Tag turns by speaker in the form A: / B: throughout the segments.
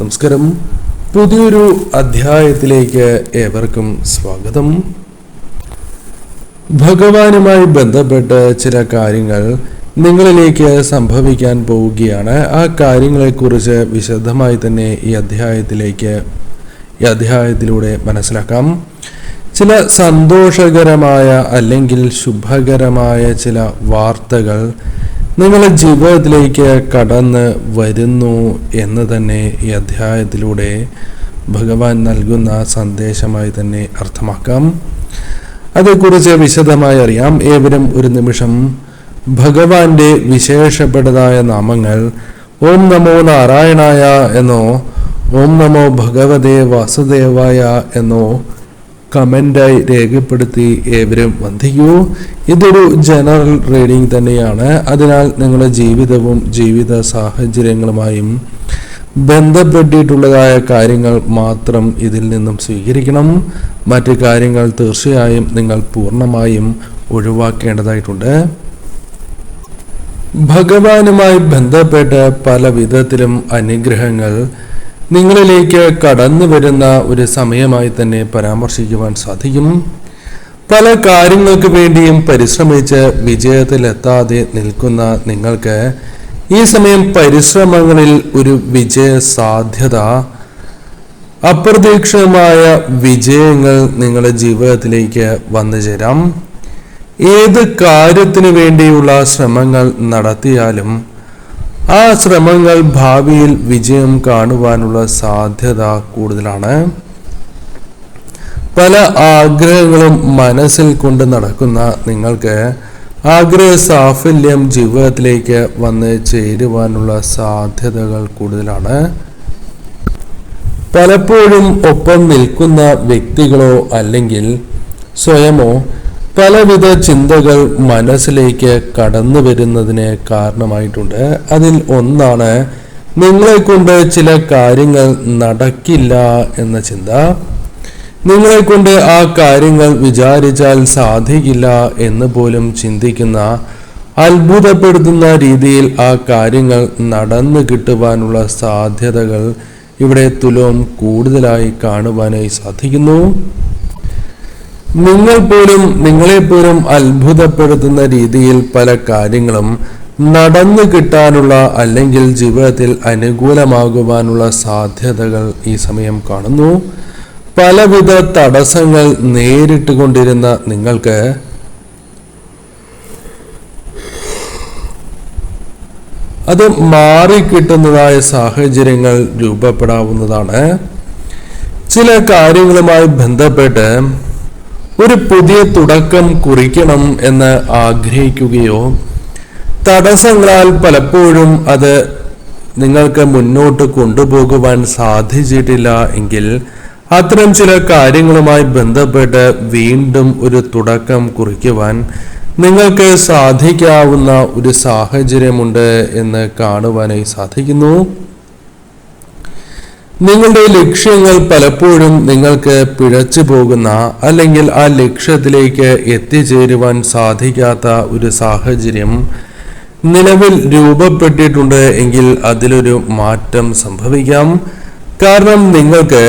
A: നമസ്കാരം. പുതിയൊരു അധ്യായത്തിലേക്ക് ഏവർക്കും സ്വാഗതം. ഭഗവാനുമായി ബന്ധപ്പെട്ട് ചില കാര്യങ്ങൾ നിങ്ങളിലേക്ക് സംഭവിക്കാൻ പോവുകയാണ്. ആ കാര്യങ്ങളെക്കുറിച്ച് വിശദമായി തന്നെ ഈ അധ്യായത്തിലൂടെ മനസ്സിലാക്കാം. ചില സന്തോഷകരമായ അല്ലെങ്കിൽ ശുഭകരമായ ചില വാർത്തകൾ നിങ്ങളുടെ ജീവിതത്തിലേക്ക് കടന്ന് വരുന്നു എന്ന് തന്നെ ഈ അധ്യായത്തിലൂടെ ഭഗവാൻ നൽകുന്ന സന്ദേശമായി തന്നെ അർത്ഥമാക്കാം. അതേക്കുറിച്ച് വിശദമായി അറിയാം. ഏവരും ഒരു നിമിഷം ഭഗവാന്റെ വിശേഷപ്പെട്ടതായ നാമങ്ങൾ ഓം നമോ നാരായണായ എന്നോ ഓം നമോ ഭഗവതേ വാസുദേവായ എന്നോ കമൻ്റായി രേഖപ്പെടുത്തി ഏവരും വന്ദിക്കൂ. ഇതൊരു ജനറൽ റീഡിംഗ് തന്നെയാണ്. അതിനാൽ നിങ്ങളുടെ ജീവിതവും ജീവിത സാഹചര്യങ്ങളുമായും ബന്ധപ്പെട്ടിട്ടുള്ളതായ കാര്യങ്ങൾ മാത്രം ഇതിൽ നിന്നും സ്വീകരിക്കണം. മറ്റു കാര്യങ്ങൾ തീർച്ചയായും നിങ്ങൾ പൂർണ്ണമായും ഒഴിവാക്കേണ്ടതായിട്ടുണ്ട്. ഭഗവാനുമായി ബന്ധപ്പെട്ട് പല വിധത്തിലും അനുഗ്രഹങ്ങൾ നിങ്ങളിലേക്ക് കടന്നു വരുന്ന ഒരു സമയമായി തന്നെ പരാമർശിക്കുവാൻ സാധിക്കും. പല കാര്യങ്ങൾക്ക് വേണ്ടിയും പരിശ്രമിച്ച് വിജയത്തിലെത്താതെ നിൽക്കുന്ന നിങ്ങൾക്ക് ഈ സമയം പരിശ്രമങ്ങളിൽ ഒരു വിജയ സാധ്യത, അപ്രതീക്ഷിതമായ വിജയങ്ങൾ നിങ്ങളുടെ ജീവിതത്തിലേക്ക് വന്നു ചേരാം. ഏത് കാര്യത്തിനു വേണ്ടിയുള്ള ശ്രമങ്ങൾ നടത്തിയാലും ആ ശ്രമങ്ങൾ ഭാവിയിൽ വിജയം കാണുവാനുള്ള സാധ്യത കൂടുതലാണ്. പല ആഗ്രഹങ്ങളും മനസ്സിൽ കൊണ്ട് നടക്കുന്ന നിങ്ങൾക്ക് ആഗ്രഹ സാഫല്യം ജീവിതത്തിലേക്ക് വന്ന് ചേരുവാനുള്ള സാധ്യതകൾ കൂടുതലാണ്. പലപ്പോഴും ഒപ്പം നിൽക്കുന്ന വ്യക്തികളോ അല്ലെങ്കിൽ സ്വയമോ പലവിധ ചിന്തകൾ മനസ്സിലേക്ക് കടന്നു വരുന്നതിന് കാരണമായിട്ടുണ്ട്. അതിൽ ഒന്നാണ് നിങ്ങളെ കൊണ്ട് ചില കാര്യങ്ങൾ നടക്കില്ല എന്ന ചിന്ത. നിങ്ങളെ കൊണ്ട് ആ കാര്യങ്ങൾ വിചാരിച്ചാൽ സാധിക്കില്ല എന്ന് പോലും ചിന്തിക്കുന്ന, അത്ഭുതപ്പെടുത്തുന്ന രീതിയിൽ ആ കാര്യങ്ങൾ നടന്നു കിട്ടുവാനുള്ള സാധ്യതകൾ ഇവിടെ തുലോം കൂടുതലായി കാണുവാനായി സാധിക്കുന്നു. നിങ്ങളെപ്പോലും അത്ഭുതപ്പെടുത്തുന്ന രീതിയിൽ പല കാര്യങ്ങളും നടന്നു കിട്ടാനുള്ള അല്ലെങ്കിൽ ജീവിതത്തിൽ അനുകൂലമാകുവാനുള്ള സാധ്യതകൾ ഈ സമയം കാണുന്നു. പലവിധ തടസ്സങ്ങൾ നേരിട്ട് കൊണ്ടിരുന്ന നിങ്ങൾക്ക് അത് മാറിക്കിട്ടുന്നതായ സാഹചര്യങ്ങൾ രൂപപ്പെടാവുന്നതാണ്. ചില കാര്യങ്ങളുമായി ബന്ധപ്പെട്ട് ഒരു പുതിയ തുടക്കം കുറിക്കണം എന്ന് ആഗ്രഹിക്കുകയോ തടസ്സങ്ങളാൽ പലപ്പോഴും അത് നിങ്ങൾക്ക് മുന്നോട്ട് കൊണ്ടുപോകുവാൻ സാധിച്ചിട്ടില്ല എങ്കിൽ അത്തരം ചില കാര്യങ്ങളുമായി ബന്ധപ്പെട്ട് വീണ്ടും ഒരു തുടക്കം കുറിക്കുവാൻ നിങ്ങൾക്ക് സാധിക്കാവുന്ന ഒരു സാഹചര്യമുണ്ട് എന്ന് കാണുവാനായി സാധിക്കുന്നു. നിങ്ങളുടെ ലക്ഷ്യങ്ങൾ പലപ്പോഴും നിങ്ങൾക്ക് പിഴച്ചു പോകുന്ന അല്ലെങ്കിൽ ആ ലക്ഷ്യത്തിലേക്ക് എത്തിച്ചേരുവാൻ സാധിക്കാത്ത ഒരു സാഹചര്യം നിലവിൽ രൂപപ്പെട്ടിട്ടുണ്ട് എങ്കിൽ അതിലൊരു മാറ്റം സംഭവിക്കാം. കാരണം നിങ്ങൾക്ക്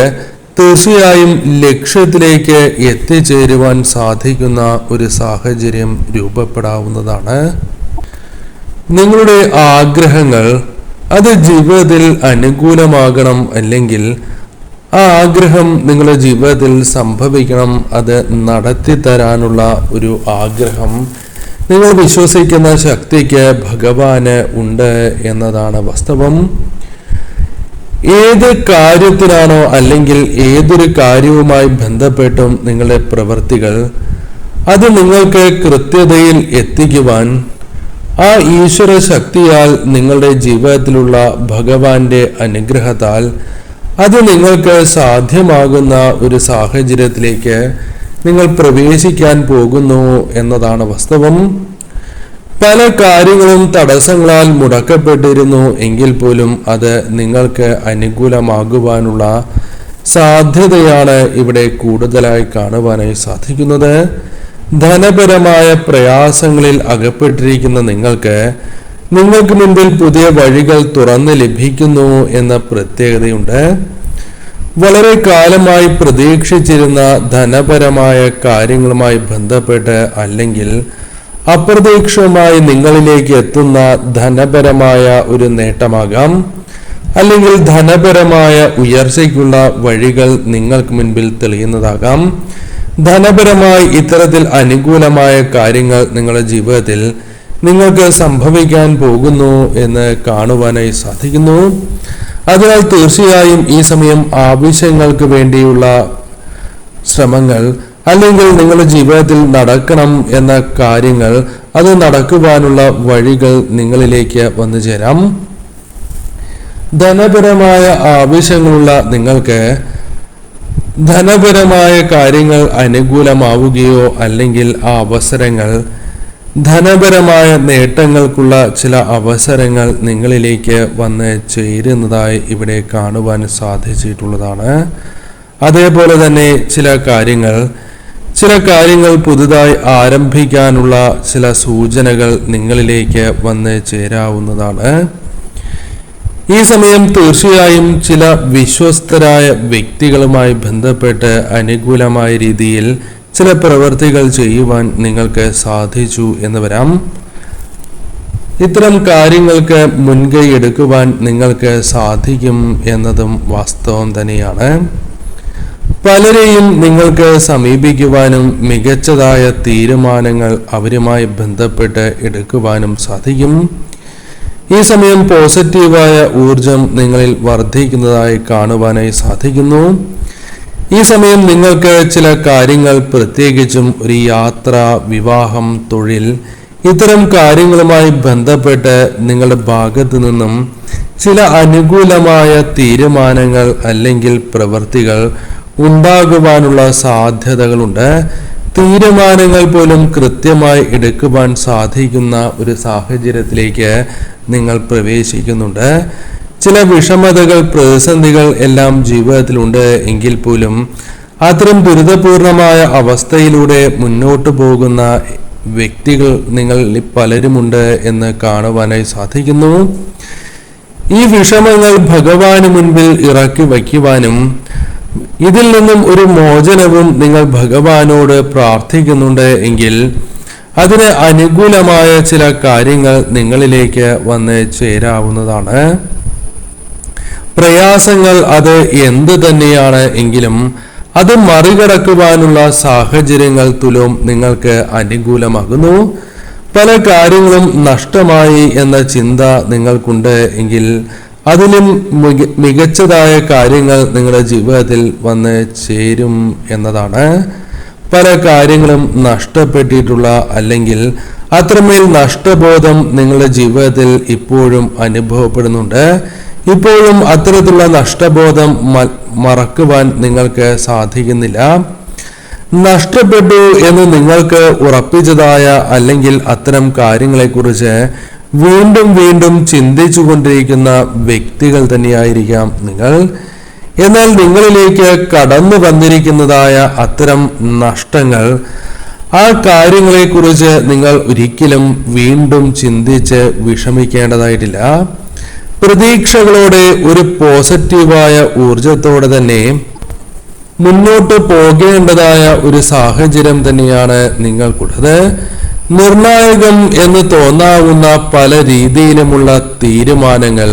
A: തീർച്ചയായും ലക്ഷ്യത്തിലേക്ക് എത്തിച്ചേരുവാൻ സാധിക്കുന്ന ഒരു സാഹചര്യം രൂപപ്പെടാവുന്നതാണ്. നിങ്ങളുടെ ആഗ്രഹങ്ങൾ അത് ജീവിതത്തിൽ അനുകൂലമാകണം, അല്ലെങ്കിൽ ആ ആഗ്രഹം നിങ്ങളുടെ ജീവിതത്തിൽ സംഭവിക്കണം, അത് നടത്തി തരാനുള്ള ഒരു ആഗ്രഹം നിങ്ങൾ വിശ്വസിക്കുന്ന ശക്തിക്ക് ഭഗവാന് ഉണ്ട് എന്നതാണ് വാസ്തവം. ഏത് കാര്യത്തിനാണോ അല്ലെങ്കിൽ ഏതൊരു കാര്യവുമായി ബന്ധപ്പെട്ടും നിങ്ങളുടെ പ്രവൃത്തികൾ അത് നിങ്ങൾക്ക് കൃത്യതയിൽ എത്തിക്കുവാൻ ആ ഈശ്വര ശക്തിയാൽ നിങ്ങളുടെ ജീവിതത്തിലുള്ള ഭഗവാന്റെ അനുഗ്രഹത്താൽ അത് നിങ്ങൾക്ക് സാധ്യമാകുന്ന ഒരു സാഹചര്യത്തിലേക്ക് നിങ്ങൾ പ്രവേശിക്കാൻ പോകുന്നു എന്നതാണ് വാസ്തവം. പല കാര്യങ്ങളും തടസ്സങ്ങളാൽ മുടക്കപ്പെട്ടിരുന്നു എങ്കിൽ പോലും അത് നിങ്ങൾക്ക് അനുകൂലമാകുവാനുള്ള സാധ്യതയാണ് ഇവിടെ കൂടുതലായി കാണുവാനായി സാധിക്കുന്നത്. ധനപരമായ പ്രയാസങ്ങളിൽ അകപ്പെട്ടിരിക്കുന്ന നിങ്ങൾക്ക് നിങ്ങൾക്ക് മുൻപിൽ പുതിയ വഴികൾ തുറന്നു ലഭിക്കുന്നു എന്ന പ്രത്യേകതയുണ്ട്. വളരെ കാലമായി പ്രതീക്ഷിച്ചിരുന്ന ധനപരമായ കാര്യങ്ങളുമായി ബന്ധപ്പെട്ട് അല്ലെങ്കിൽ അപ്രതീക്ഷിതമായി നിങ്ങളിലേക്ക് എത്തുന്ന ധനപരമായ ഒരു നേട്ടമാകാം, അല്ലെങ്കിൽ ധനപരമായ ഉയർച്ചയ്ക്കുള്ള വഴികൾ നിങ്ങൾക്ക് മുൻപിൽ തെളിയുന്നതാകാം. ധനപരമായി ഇത്തരത്തിൽ അനുകൂലമായ കാര്യങ്ങൾ നിങ്ങളുടെ ജീവിതത്തിൽ നിങ്ങൾക്ക് സംഭവിക്കാൻ പോകുന്നു എന്ന് കാണുവാനായി സാധിക്കുന്നു. അതിനാൽ തീർച്ചയായും ഈ സമയം ആവശ്യങ്ങൾക്ക് വേണ്ടിയുള്ള ശ്രമങ്ങൾ അല്ലെങ്കിൽ നിങ്ങളുടെ ജീവിതത്തിൽ നടക്കണം എന്ന കാര്യങ്ങൾ, അത് നടക്കുവാനുള്ള വഴികൾ നിങ്ങളിലേക്ക് വന്നു ചേരാം. ധനപരമായ ആവശ്യങ്ങളുള്ള നിങ്ങൾക്ക് ധനപരമായ കാര്യങ്ങൾ അനുകൂലമാവുകയോ അല്ലെങ്കിൽ ആ അവസരങ്ങൾ, ധനപരമായ നേട്ടങ്ങൾക്കുള്ള ചില അവസരങ്ങൾ നിങ്ങളിലേക്ക് വന്ന് ചേരുന്നതായി ഇവിടെ കാണുവാൻ സാധിച്ചിട്ടുള്ളതാണ്. അതേപോലെ തന്നെ ചില കാര്യങ്ങൾ പുതുതായി ആരംഭിക്കാനുള്ള ചില സൂചനകൾ നിങ്ങളിലേക്ക് വന്ന് ചേരാവുന്നതാണ്. ഈ സമയം തീർച്ചയായും ചില വിശ്വസ്തരായ വ്യക്തികളുമായി ബന്ധപ്പെട്ട് അനുകൂലമായ രീതിയിൽ ചില പ്രവൃത്തികൾ ചെയ്യുവാൻ നിങ്ങൾക്ക് സാധിച്ചു എന്ന് വരാം. ഇത്തരം കാര്യങ്ങൾക്ക് മുൻകൈ എടുക്കുവാൻ നിങ്ങൾക്ക് സാധിക്കും എന്നതും വാസ്തവം തന്നെയാണ്. പലരെയും നിങ്ങൾക്ക് സമീപിക്കുവാനും മികച്ചതായ തീരുമാനങ്ങൾ അവരുമായി ബന്ധപ്പെട്ട് എടുക്കുവാനും സാധിക്കും. ഈ സമയം പോസിറ്റീവായ ഊർജം നിങ്ങളിൽ വർദ്ധിക്കുന്നതായി കാണുവാനായി സാധിക്കുന്നു. ഈ സമയം നിങ്ങൾക്ക് ചില കാര്യങ്ങൾ, പ്രത്യേകിച്ചും ഒരു യാത്ര, വിവാഹം, തൊഴിൽ, ഇത്തരം കാര്യങ്ങളുമായി ബന്ധപ്പെട്ട് നിങ്ങളുടെ ഭാഗത്തു നിന്നും ചില അനുകൂലമായ തീരുമാനങ്ങൾ അല്ലെങ്കിൽ പ്രവൃത്തികൾ ഉണ്ടാകുവാനുള്ള സാധ്യതകളുണ്ട്. തീരുമാനങ്ങൾ പോലും കൃത്യമായി എടുക്കുവാൻ സാധിക്കുന്ന ഒരു സാഹചര്യത്തിലേക്ക് നിങ്ങൾ പ്രവേശിക്കുന്നുണ്ട്. ചില വിഷമതകൾ, പ്രതിസന്ധികൾ എല്ലാം ജീവിതത്തിലുണ്ട് എങ്കിൽ പോലും അത്തരം ദുരിതപൂർണമായ അവസ്ഥയിലൂടെ മുന്നോട്ട് പോകുന്ന വ്യക്തികൾ നിങ്ങളിൽ പലരുമുണ്ട് എന്ന് കാണുവാനായി സാധിക്കുന്നു. ഈ വിഷമങ്ങൾ ഭഗവാന് മുൻപിൽ ഇറക്കി വയ്ക്കുവാനും ഇതിൽ നിന്നും ഒരു മോചനവും നിങ്ങൾ ഭഗവാനോട് പ്രാർത്ഥിക്കുന്നുണ്ട് എങ്കിൽ അതിന് അനുകൂലമായ ചില കാര്യങ്ങൾ നിങ്ങളിലേക്ക് വന്ന് ചേരാവുന്നതാണ്. പ്രയാസങ്ങൾ അത് എന്ത് തന്നെയാണ് എങ്കിലും അത് മറികടക്കുവാനുള്ള സാഹചര്യങ്ങൾ തുലോം നിങ്ങൾക്ക് അനുകൂലമാകുന്നു. പല കാര്യങ്ങളും നഷ്ടമായി എന്ന ചിന്ത നിങ്ങൾക്കുണ്ട് എങ്കിൽ അതിലും മികച്ചതായ കാര്യങ്ങൾ നിങ്ങളുടെ ജീവിതത്തിൽ വന്ന് ചേരും എന്നതാണ്. പല കാര്യങ്ങളും നഷ്ടപ്പെട്ടിട്ടുള്ള അല്ലെങ്കിൽ അത്രമേൽ നഷ്ടബോധം നിങ്ങളുടെ ജീവിതത്തിൽ ഇപ്പോഴും അനുഭവപ്പെടുന്നുണ്ട്. ഇപ്പോഴും അത്തരത്തിലുള്ള നഷ്ടബോധം മറക്കുവാൻ നിങ്ങൾക്ക് സാധിക്കുന്നില്ല. നഷ്ടപ്പെട്ടു എന്ന് നിങ്ങൾക്ക് ഉറപ്പിച്ചതായ അല്ലെങ്കിൽ അത്തരം കാര്യങ്ങളെക്കുറിച്ച് വീണ്ടും വീണ്ടും ചിന്തിച്ചു കൊണ്ടിരിക്കുന്ന വ്യക്തികൾ തന്നെയായിരിക്കാം നിങ്ങൾ. എന്നാൽ നിങ്ങളിലേക്ക് കടന്നു വന്നിരിക്കുന്നതായ അത്തരം നഷ്ടങ്ങൾ, ആ കാര്യങ്ങളെക്കുറിച്ച് നിങ്ങൾ ഒരിക്കലും വീണ്ടും ചിന്തിച്ച് വിഷമിക്കേണ്ടതായിട്ടില്ല. പ്രതീക്ഷകളോടെ, ഒരു പോസിറ്റീവായ ഊർജത്തോടെ തന്നെ മുന്നോട്ട് പോകേണ്ടതായ ഒരു സാഹചര്യം തന്നെയാണ് നിങ്ങൾക്കുള്ളത്. നിർണായകം എന്ന് തോന്നാവുന്ന പല രീതിയിലുമുള്ള തീരുമാനങ്ങൾ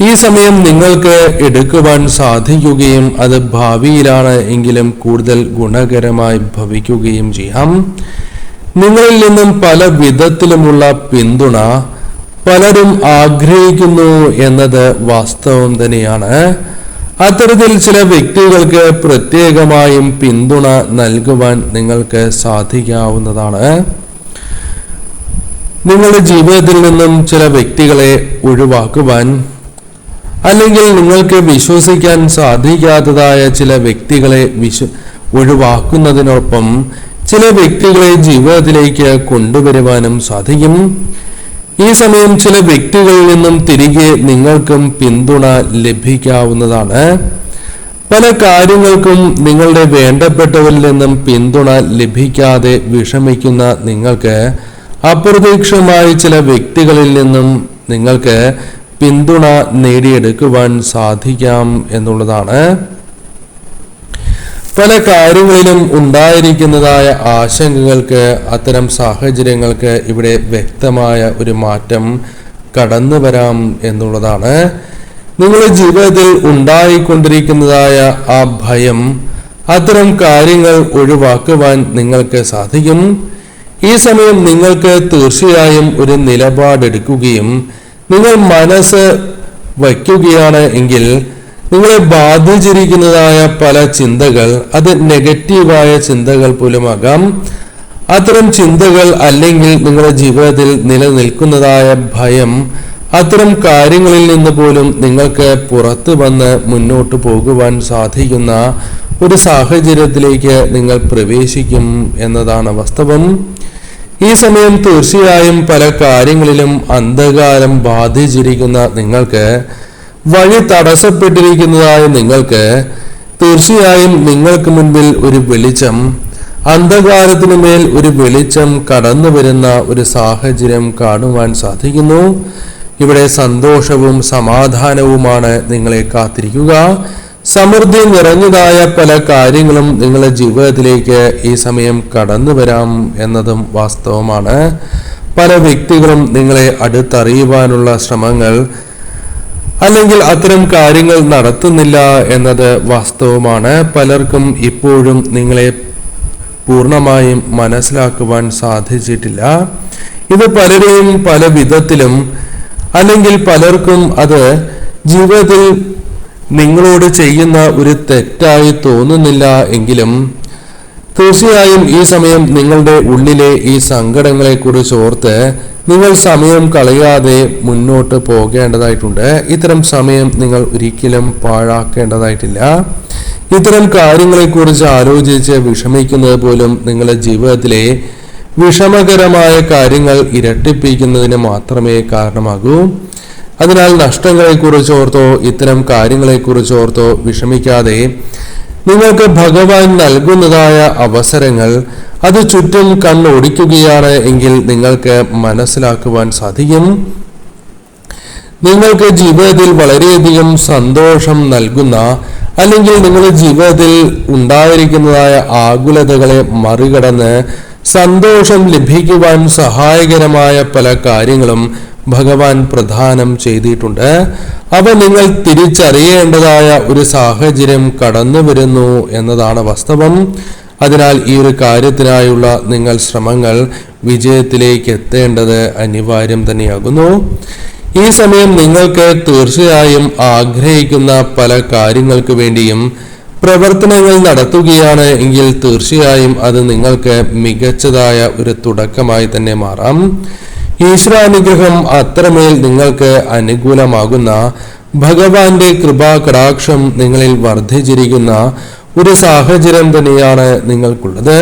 A: ഈ സമയം നിങ്ങൾക്ക് എടുക്കുവാൻ സാധിക്കുകയും അത് ഭാവിയിലാണ് എങ്കിലും കൂടുതൽ ഗുണകരമായി ഭവിക്കുകയും ചെയ്യാം. നിങ്ങളിൽ നിന്നും പല വിധത്തിലുമുള്ള പിന്തുണ പലരും ആഗ്രഹിക്കുന്നു എന്നത് വാസ്തവം തന്നെയാണ്. അത്തരത്തിൽ ചില വ്യക്തികൾക്ക് പ്രത്യേകമായും പിന്തുണ നൽകുവാൻ നിങ്ങൾക്ക് സാധിക്കാവുന്നതാണ്. നിങ്ങളുടെ ജീവിതത്തിൽ നിന്നും ചില വ്യക്തികളെ ഒഴിവാക്കുവാൻ അല്ലെങ്കിൽ നിങ്ങൾക്ക് വിശ്വസിക്കാൻ സാധിക്കാത്തതായ ചില വ്യക്തികളെ ഒഴിവാക്കുന്നതിനൊപ്പം ചില വ്യക്തികളെ ജീവിതത്തിലേക്ക് കൊണ്ടുവരുവാനും സാധിക്കും. ഈ സമയം ചില വ്യക്തികളിൽ നിന്നും തിരികെ നിങ്ങൾക്കും പിന്തുണ ലഭിക്കാവുന്നതാണ്. പല കാര്യങ്ങൾക്കും നിങ്ങളുടെ വേണ്ടപ്പെട്ടവരിൽ നിന്നും പിന്തുണ ലഭിക്കാതെ വിഷമിക്കുന്ന നിങ്ങൾക്ക് അപ്രതീക്ഷിതമായി ചില വ്യക്തികളിൽ നിന്നും നിങ്ങൾക്ക് പിന്തുണ നേടിയെടുക്കുവാൻ സാധിക്കാം എന്നുള്ളതാണ്. പല കാര്യങ്ങളിലും ഉണ്ടായിരിക്കുന്നതായ ആശങ്കകൾക്ക്, അത്തരം സാഹചര്യങ്ങൾക്ക് ഇവിടെ വ്യക്തമായ ഒരു മാറ്റം കടന്നു വരാം എന്നുള്ളതാണ്. നിങ്ങളുടെ ജീവിതത്തിൽ ഉണ്ടായിക്കൊണ്ടിരിക്കുന്നതായ ആ ഭയം, അത്തരം കാര്യങ്ങൾ ഒഴിവാക്കുവാൻ നിങ്ങൾക്ക് സാധിക്കും. ഈ സമയം നിങ്ങൾക്ക് തീർച്ചയായും ഒരു നിലപാടെടുക്കുകയും നിങ്ങൾ മനസ്സ് വയ്ക്കുകയാണ് എങ്കിൽ നിങ്ങളെ ബാധിച്ചിരിക്കുന്നതായ പല ചിന്തകൾ, അത് നെഗറ്റീവായ ചിന്തകൾ പോലുമാകാം. അത്തരം ചിന്തകൾ അല്ലെങ്കിൽ നിങ്ങളുടെ ജീവിതത്തിൽ നിലനിൽക്കുന്നതായ ഭയം, അത്തരം കാര്യങ്ങളിൽ നിന്ന് പോലും നിങ്ങൾക്ക് പുറത്തു വന്ന് മുന്നോട്ട് പോകുവാൻ സാധിക്കുന്ന ഒരു സാഹചര്യത്തിലേക്ക് നിങ്ങൾ പ്രവേശിക്കും എന്നതാണ് വാസ്തവം. ഈ സമയം തീർച്ചയായും പല കാര്യങ്ങളിലും അന്ധകാരം ബാധിച്ചിരിക്കുന്ന നിങ്ങൾക്ക്, വഴി തടസ്സപ്പെട്ടിരിക്കുന്നതായ നിങ്ങൾക്ക്, തീർച്ചയായും നിങ്ങൾക്ക് മുൻപിൽ ഒരു വെളിച്ചം, അന്ധകാരത്തിനു മേൽ ഒരു വെളിച്ചം കടന്നു വരുന്ന ഒരു സാഹചര്യം കാണുവാൻ സാധിക്കുന്നു. ഇവിടെ സന്തോഷവും സമാധാനവുമാണ് നിങ്ങളെ കാത്തിരിക്കുക. സമൃദ്ധി നിറഞ്ഞതായ പല കാര്യങ്ങളും നിങ്ങളുടെ ജീവിതത്തിലേക്ക് ഈ സമയം കടന്നു വരാം എന്നതും വാസ്തവമാണ്. പല വ്യക്തികളും നിങ്ങളെ അടുത്തറിയുവാനുള്ള ശ്രമങ്ങൾ അല്ലെങ്കിൽ അത്തരം കാര്യങ്ങൾ നടത്തുന്നില്ല എന്നത് വാസ്തവമാണ്. പലർക്കും ഇപ്പോഴും നിങ്ങളെ പൂർണ്ണമായും മനസ്സിലാക്കുവാൻ സാധിച്ചിട്ടില്ല. ഇത് പലരെയും പല വിധത്തിലും അല്ലെങ്കിൽ പലർക്കും അത് ജീവിതത്തിൽ നിങ്ങളോട് ചെയ്യുന്ന ഒരു തെറ്റായി തോന്നുന്നില്ല എങ്കിലും തീർച്ചയായും ഈ സമയം നിങ്ങളുടെ ഉള്ളിലെ ഈ സങ്കടങ്ങളെ കുറിച്ച് ഓർത്ത് നിങ്ങൾ സമയം കളയാതെ മുന്നോട്ട് പോകേണ്ടതായിട്ടുണ്ട്. ഇത്തരം സമയം നിങ്ങൾ ഒരിക്കലും പാഴാക്കേണ്ടതായിട്ടില്ല. ഇത്തരം കാര്യങ്ങളെക്കുറിച്ച് ആലോചിച്ച് വിഷമിക്കുന്നത് പോലും നിങ്ങളുടെ ജീവിതത്തിലെ വിഷമകരമായ കാര്യങ്ങൾ ഇരട്ടിപ്പിക്കുന്നതിന് മാത്രമേ കാരണമാകൂ. അതിനാൽ നഷ്ടങ്ങളെക്കുറിച്ചോർത്തോ ഇത്തരം കാര്യങ്ങളെക്കുറിച്ചോർത്തോ വിഷമിക്കാതെ നിങ്ങൾക്ക് ഭഗവാൻ നൽകുന്നതായ അവസരങ്ങൾ അത് ചുറ്റും കണ്ണോടിക്കുകയാണ് എങ്കിൽ നിങ്ങൾക്ക് മനസ്സിലാക്കുവാൻ സാധിക്കും. നിങ്ങൾക്ക് ജീവിതത്തിൽ വളരെയധികം സന്തോഷം നൽകുന്ന അല്ലെങ്കിൽ നിങ്ങളുടെ ജീവിതത്തിൽ ഉണ്ടായിരിക്കുന്നതായ ആകുലതകളെ മറികടന്ന് സന്തോഷം ലഭിക്കുവാൻ സഹായകരമായ പല കാര്യങ്ങളും ഭഗവാൻ പ്രദാനം ചെയ്തിട്ടുണ്ട്. അവ നിങ്ങൾ തിരിച്ചറിയേണ്ടതായ ഒരു സാഹചര്യം കടന്നു വരുന്നു എന്നതാണ് വാസ്തവം. അതിനാൽ ഈ ഒരു കാര്യത്തിനായുള്ള നിങ്ങൾ ശ്രമങ്ങൾ വിജയത്തിലേക്ക് എത്തേണ്ടത് അനിവാര്യം തന്നെയാകുന്നു. ഈ സമയം നിങ്ങൾക്ക് തീർച്ചയായും ആഗ്രഹിക്കുന്ന പല കാര്യങ്ങൾക്ക് വേണ്ടിയും പ്രവർത്തനങ്ങൾ നടത്തുകയാണ് എങ്കിൽ തീർച്ചയായും അത് നിങ്ങൾക്ക് മികച്ചതായ ഒരു തുടക്കമായി തന്നെ മാറാം. ഈശ്വരാനുഗ്രഹം അത്രമേൽ നിങ്ങൾക്ക് അനുകൂലമാകുന്ന ഭഗവാന്റെ കൃപാ കടാക്ഷം നിങ്ങളിൽ വർദ്ധിച്ചിരിക്കുന്ന ഒരു സാഹചര്യം തന്നെയാണ് നിങ്ങൾക്കുള്ളത്.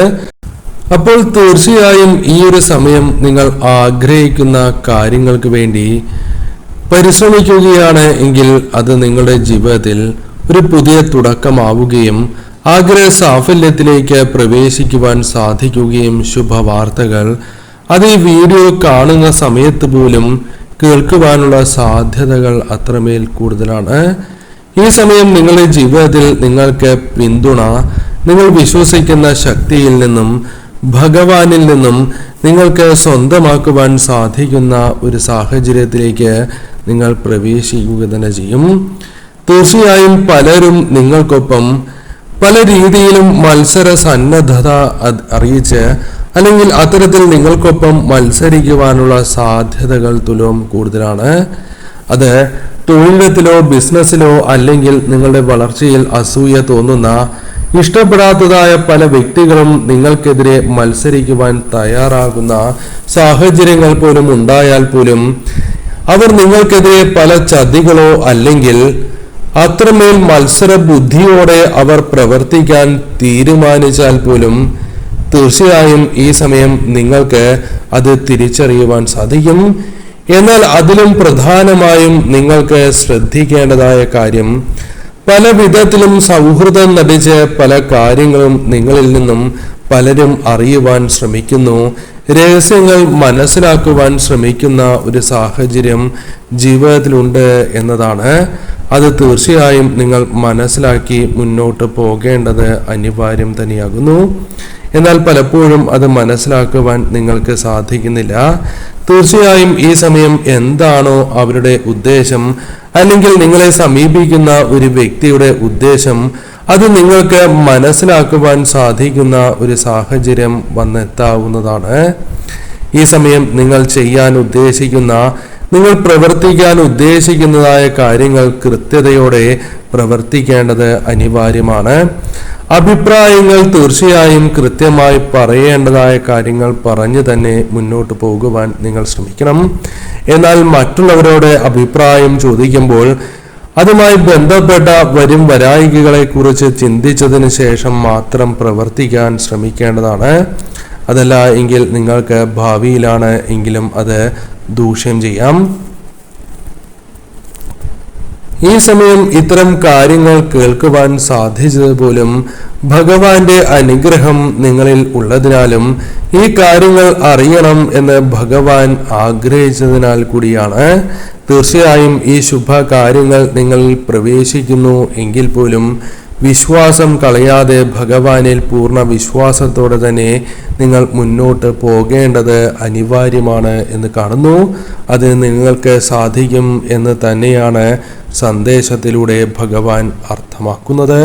A: അപ്പോൾ തീർച്ചയായും ഈ ഒരു സമയം നിങ്ങൾ ആഗ്രഹിക്കുന്ന കാര്യങ്ങൾക്ക് വേണ്ടി പരിശ്രമിക്കുകയാണ് എങ്കിൽ അത് നിങ്ങളുടെ ജീവിതത്തിൽ ഒരു പുതിയ തുടക്കമാവുകയും ആഗ്രഹ സാഫല്യത്തിലേക്ക് പ്രവേശിക്കുവാൻ സാധിക്കുകയും ശുഭവാർത്തകൾ അത് ഈ വീഡിയോ കാണുന്ന സമയത്ത് പോലും കേൾക്കുവാനുള്ള സാധ്യതകൾ അത്രമേൽ കൂടുതലാണ്. ഈ സമയം നിങ്ങളുടെ ജീവിതത്തിൽ നിങ്ങൾക്ക് പിന്തുണ, നിങ്ങൾ വിശ്വസിക്കുന്ന ശക്തിയിൽ നിന്നും ഭഗവാനിൽ നിന്നും നിങ്ങൾക്ക് സ്വന്തമാക്കുവാൻ സാധിക്കുന്ന ഒരു സാഹചര്യത്തിലേക്ക് നിങ്ങൾ പ്രവേശിക്കുക തന്നെ ചെയ്യും. തീർച്ചയായും പലരും നിങ്ങൾക്കൊപ്പം പല രീതിയിലും മത്സര സന്നദ്ധത അറിയിച്ച് അല്ലെങ്കിൽ അത്തരത്തിൽ നിങ്ങൾക്കൊപ്പം മത്സരിക്കുവാനുള്ള സാധ്യതകൾ തുലോം കൂടുതലാണ്. അത് തൊഴിലത്തിലോ ബിസിനസ്സിലോ അല്ലെങ്കിൽ നിങ്ങളുടെ വളർച്ചയിൽ അസൂയ തോന്നുന്ന ഇഷ്ടപ്പെടാത്തതായ പല വ്യക്തികളും നിങ്ങൾക്കെതിരെ മത്സരിക്കുവാൻ തയ്യാറാകുന്ന സാഹചര്യങ്ങൾ പോലും ഉണ്ടായാൽ പോലും അവർ നിങ്ങൾക്കെതിരെ പല ചതികളോ അല്ലെങ്കിൽ അത്രമേൽ മത്സര ബുദ്ധിയോടെ അവർ പ്രവർത്തിക്കാൻ തീരുമാനിച്ചാൽ പോലും തീർച്ചയായും ഈ സമയം നിങ്ങൾക്ക് അത് തിരിച്ചറിയുവാൻ സാധിക്കും. എന്നാൽ അതിലും പ്രധാനമായും നിങ്ങൾക്ക് ശ്രദ്ധിക്കേണ്ടതായ കാര്യം, പല വിധത്തിലും സൗഹൃദം നടിച്ച് പല കാര്യങ്ങളും നിങ്ങളിൽ നിന്നും പലരും അറിയുവാൻ ശ്രമിക്കുന്നു. രഹസ്യങ്ങൾ മനസ്സിലാക്കുവാൻ ശ്രമിക്കുന്ന ഒരു സാഹചര്യം ജീവിതത്തിലുണ്ട് എന്നതാണ്. അത് തീർച്ചയായും നിങ്ങൾ മനസ്സിലാക്കി മുന്നോട്ട് പോകേണ്ടത് അനിവാര്യം തന്നെയാകുന്നു. എന്നാൽ പലപ്പോഴും അത് മനസ്സിലാക്കുവാൻ നിങ്ങൾക്ക് സാധിക്കുന്നില്ല. തീർച്ചയായും ഈ സമയം എന്താണോ അവരുടെ ഉദ്ദേശം, അല്ലെങ്കിൽ നിങ്ങളെ സമീപിക്കുന്ന ഒരു വ്യക്തിയുടെ ഉദ്ദേശം, അത് നിങ്ങൾക്ക് മനസ്സിലാക്കുവാൻ സാധിക്കുന്ന ഒരു സാഹചര്യം വന്നെത്താവുന്നതാണ്. ഈ സമയം നിങ്ങൾ ചെയ്യാൻ ഉദ്ദേശിക്കുന്ന, നിങ്ങൾ പ്രവർത്തിക്കാൻ ഉദ്ദേശിക്കുന്നതായ കാര്യങ്ങൾ കൃത്യതയോടെ പ്രവർത്തിക്കേണ്ടത് അനിവാര്യമാണ്. അഭിപ്രായങ്ങൾ തീർച്ചയായും കൃത്യമായി പറയേണ്ടതായ കാര്യങ്ങൾ പറഞ്ഞു തന്നെ മുന്നോട്ട് പോകുവാൻ നിങ്ങൾ ശ്രമിക്കണം. എന്നാൽ മറ്റുള്ളവരോട് അഭിപ്രായം ചോദിക്കുമ്പോൾ അതുമായി ബന്ധപ്പെട്ട വരും വരായികളെ കുറിച്ച് ചിന്തിച്ചതിന് ശേഷം മാത്രം പ്രവർത്തിക്കാൻ ശ്രമിക്കേണ്ടതാണ്. അതല്ല എങ്കിൽ നിങ്ങൾക്ക് ഭാവിയിലാണ് എങ്കിലും അത് ദൂഷ്യം ചെയ്യാം. ഈ സമയം ഇത്തരം കാര്യങ്ങൾ കേൾക്കുവാൻ സാധിച്ചത് പോലും ഭഗവാന്റെ അനുഗ്രഹം നിങ്ങളിൽ ഉള്ളതിനാലും ഈ കാര്യങ്ങൾ അറിയണം എന്ന് ഭഗവാൻ ആഗ്രഹിച്ചതിനാൽ കൂടിയാണ്. തീർച്ചയായും ഈ ശുഭ കാര്യങ്ങൾ നിങ്ങളിൽ പ്രവേശിക്കുന്നു എങ്കിൽ പോലും വിശ്വാസം കളയാതെ ഭഗവാനിൽ പൂർണ്ണ വിശ്വാസത്തോടെ തന്നെ നിങ്ങൾ മുന്നോട്ട് പോകേണ്ടത് അനിവാര്യമാണ് എന്ന് കാണുന്നു. അത് നിങ്ങൾക്ക് സാധിക്കും എന്ന് തന്നെയാണ് സന്ദേശത്തിലൂടെ ഭഗവാൻ അർത്ഥമാക്കുന്നത്.